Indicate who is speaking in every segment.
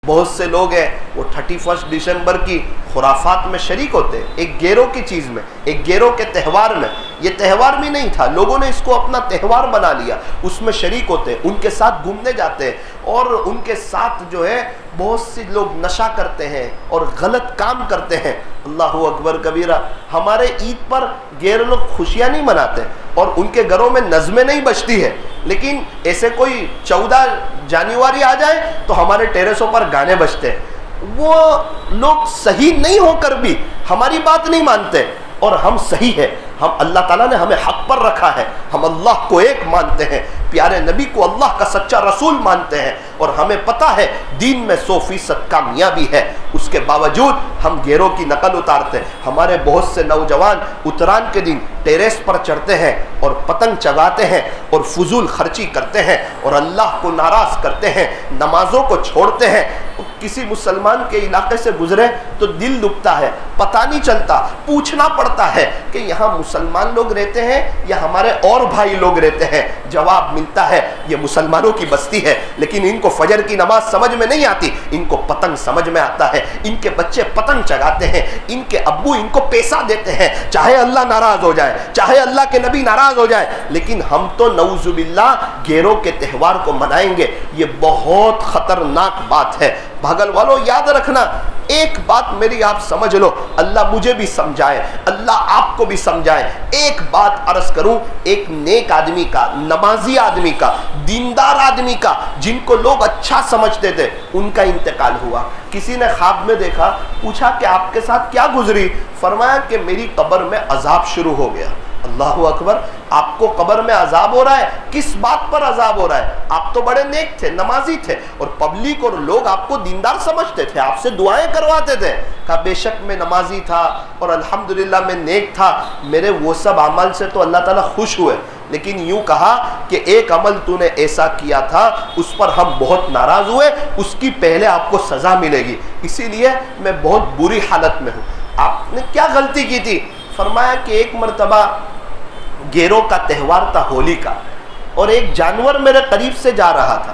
Speaker 1: بہت سے لوگ ہیں وہ 31 دسمبر کی خرافات میں شریک ہوتے ہیں، ایک گیرو کی چیز میں، ایک گیرو کے تہوار میں۔ یہ تہوار بھی نہیں تھا، لوگوں نے اس کو اپنا تہوار بنا لیا، اس میں شریک ہوتے ہیں، ان کے ساتھ گھومنے جاتے ہیں، اور ان کے ساتھ جو ہے بہت سے لوگ نشہ کرتے ہیں اور غلط کام کرتے ہیں۔ اللہ اکبر کبیرہ۔ ہمارے عید پر غیر لوگ خوشیاں نہیں مناتے اور ان کے گھروں میں نظمیں نہیں بجتی ہے، لیکن ایسے کوئی 14 جنوری آ جائے تو ہمارے ٹیرسوں پر گانے بجتے ہیں۔ وہ لوگ صحیح نہیں ہو کر بھی ہماری بات نہیں مانتے، اور ہم صحیح ہیں، ہم اللہ تعالیٰ نے ہمیں حق پر رکھا ہے، ہم اللہ کو ایک مانتے ہیں، پیارے نبی کو اللہ کا سچا رسول مانتے ہیں، اور ہمیں پتہ ہے دین میں 100% کامیابی ہے، اس کے باوجود ہم گیروں کی نقل اتارتے ہیں۔ ہمارے بہت سے نوجوان اتران کے دن ٹیریس پر چڑھتے ہیں اور پتنگ چگاتے ہیں اور فضول خرچی کرتے ہیں اور اللہ کو ناراض کرتے ہیں، نمازوں کو چھوڑتے ہیں۔ کسی مسلمان کے علاقے سے گزرے تو دل دکھتا ہے، پتہ نہیں چلتا، پوچھنا پڑتا ہے کہ یہاں مسلمان لوگ رہتے ہیں یا ہمارے اور بھائی لوگ رہتے ہیں۔ جواب ملتا ہے یہ مسلمانوں کی بستی ہے، لیکن ان کو فجر کی نماز سمجھ میں نہیں آتی، ان کو پتنگ سمجھ میں آتا ہے، ان کے بچے پتنگ چگاتے ہیں، ان کے ابو ان کو پیسہ دیتے ہیں، چاہے اللہ ناراض ہو جائے، چاہے اللہ کے نبی ناراض ہو جائے، لیکن ہم تو نعوذ باللہ گیروں کے تہوار کو منائیں گے۔ یہ بہت خطرناک بات ہے۔ بھاگل والوں یاد رکھنا، ایک بات میری آپ سمجھ لو، اللہ مجھے بھی سمجھائے، اللہ آپ کو بھی سمجھائے۔ ایک بات عرض کروں، ایک نیک آدمی کا، نمازی آدمی کا، دیندار آدمی کا، جن کو لوگ اچھا سمجھتے تھے، ان کا انتقال ہوا۔ کسی نے خواب میں دیکھا، پوچھا کہ آپ کے ساتھ کیا گزری؟ فرمایا کہ میری قبر میں عذاب شروع ہو گیا۔ اللہ اکبر۔ آپ کو قبر میں عذاب ہو رہا ہے، کس بات پر عذاب ہو رہا ہے؟ آپ تو بڑے نیک تھے، نمازی تھے، اور پبلک اور لوگ آپ کو دیندار سمجھتے تھے، آپ سے دعائیں کرواتے تھے۔ کہا بے شک میں نمازی تھا اور الحمدللہ میں نیک تھا، میرے وہ سب اعمال سے تو اللہ تعالیٰ خوش ہوئے، لیکن یوں کہا کہ ایک عمل تو نے ایسا کیا تھا اس پر ہم بہت ناراض ہوئے، اس کی پہلے آپ کو سزا ملے گی، اسی لیے میں بہت بری حالت میں ہوں۔ آپ نے کیا غلطی کی تھی؟ فرمایا کہ ایک مرتبہ گیروں کا تہوار تھا، ہولی کا، اور ایک جانور میرے قریب سے جا رہا تھا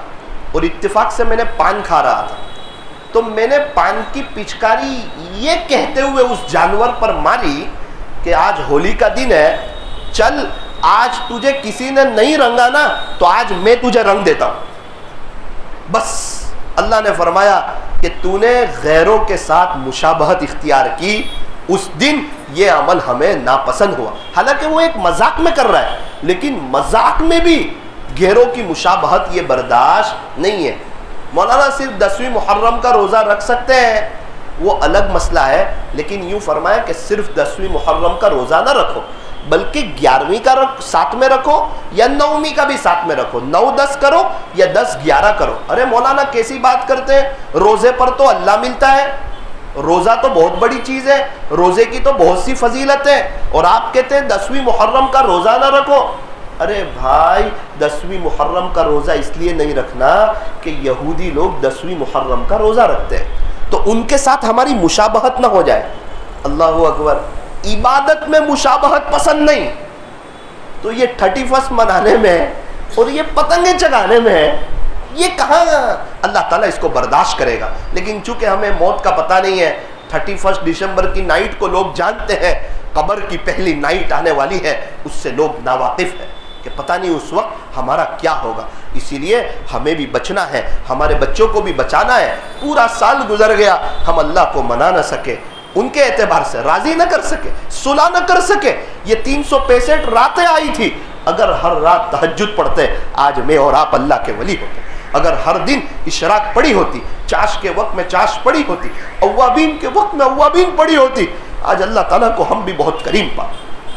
Speaker 1: اور اتفاق سے میں نے پان کھا رہا تھا، تو میں نے پان کی پچکاری یہ کہتے ہوئے اس جانور پر ماری کہ آج ہولی کا دن ہے، چل آج تجھے کسی نے نہیں رنگا نا تو آج میں تجھے رنگ دیتا ہوں۔ بس اللہ نے فرمایا کہ تو نے غیروں کے ساتھ مشابہت اختیار کی، اس دن یہ عمل ہمیں ناپسند ہوا۔ حالانکہ وہ ایک مذاق میں کر رہا ہے، لیکن مذاق میں بھی غیروں کی مشابہت یہ برداشت نہیں ہے۔ مولانا صرف 10ویں محرم کا روزہ رکھ سکتے ہیں، وہ الگ مسئلہ ہے، لیکن یوں فرمایا کہ صرف 10ویں محرم کا روزہ نہ رکھو، بلکہ 11ویں کا ساتھ میں رکھو یا 9ویں کا بھی ساتھ میں رکھو، 9-10 کرو یا 10-11 کرو۔ ارے مولانا کیسی بات کرتے ہیں، روزے پر تو اللہ ملتا ہے، روزہ تو بہت بڑی چیز ہے، روزے کی تو بہت سی فضیلت ہے، اور آپ کہتے ہیں 10ویں محرم کا روزہ نہ رکھو۔ ارے بھائی 10ویں محرم کا روزہ اس لیے نہیں رکھنا کہ یہودی لوگ 10ویں محرم کا روزہ رکھتے ہیں، تو ان کے ساتھ ہماری مشابہت نہ ہو جائے۔ اللہ اکبر۔ عبادت میں مشابہت پسند نہیں، تو یہ 31 منانے میں اور یہ پتنگیں چگانے میں یہ کہاں اللہ تعالیٰ اس کو برداشت کرے گا؟ لیکن چونکہ ہمیں موت کا پتہ نہیں ہے، 31 دسمبر کی نائٹ کو لوگ جانتے ہیں، قبر کی پہلی نائٹ آنے والی ہے، اس سے لوگ ناواقف ہیں کہ پتہ نہیں اس وقت ہمارا کیا ہوگا۔ اسی لیے ہمیں بھی بچنا ہے، ہمارے بچوں کو بھی بچانا ہے۔ پورا سال گزر گیا، ہم اللہ کو منا نہ سکے، ان کے اعتبار سے راضی نہ کر سکے، صلح نہ کر سکے۔ یہ 365 راتیں آئی تھی، اگر ہر رات تہجد پڑھتے آج میں اور آپ اللہ کے ولی ہوتے، اگر ہر دن اشراق پڑھی ہوتی، چاش کے وقت میں چاش پڑھی ہوتی، اوابین کے وقت میں اوابین پڑھی ہوتی، آج اللہ تعالیٰ کو ہم بھی بہت کریم پا۔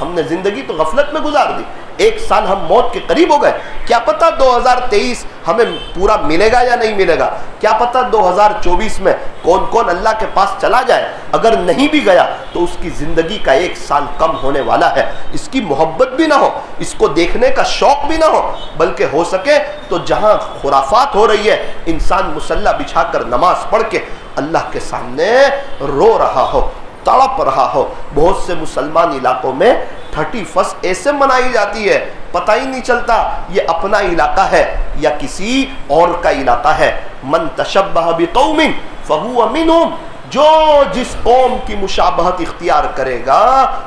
Speaker 1: ہم نے زندگی تو غفلت میں گزار دی، 1 سال ہم موت کے قریب ہو گئے۔ کیا پتہ 2023 ہمیں پورا ملے گا یا نہیں ملے گا، کیا پتہ 2024 میں کون کون اللہ کے پاس چلا جائے۔ اگر نہیں بھی گیا تو اس کی زندگی کا 1 سال کم ہونے والا ہے، اس کی محبت بھی نہ ہو، اس کو دیکھنے کا شوق بھی نہ ہو، بلکہ ہو سکے تو جہاں خرافات ہو رہی ہے انسان مصلی بچھا کر نماز پڑھ کے اللہ کے سامنے رو رہا ہو، تڑپ رہا ہو۔ بہت سے مسلمان علاقوں میں 31 ایسے منائی جاتی ہے، پتہ ہی نہیں چلتا یہ اپنا علاقہ ہے یا کسی اور کا علاقہ ہے۔ من تشبہ بقوم فہو منہم، جو جس قوم کی مشابہت اختیار کرے گا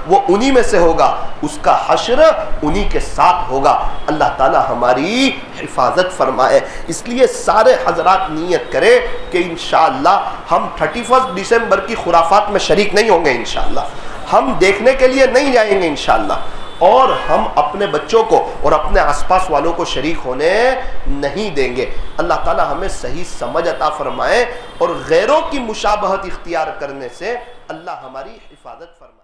Speaker 1: وہ انہی میں سے ہوگا، اس کا حشر انہی کے ساتھ ہوگا۔ اللہ تعالی ہماری حفاظت فرمائے۔ اس لیے سارے حضرات نیت کریں کہ انشاءاللہ ہم 31 دسمبر کی خرافات میں شریک نہیں ہوں گے، انشاءاللہ ہم دیکھنے کے لیے نہیں جائیں گے انشاءاللہ، اور ہم اپنے بچوں کو اور اپنے آس پاس والوں کو شریک ہونے نہیں دیں گے۔ اللہ تعالی ہمیں صحیح سمجھ عطا فرمائے اور غیروں کی مشابہت اختیار کرنے سے اللہ ہماری حفاظت فرمائے۔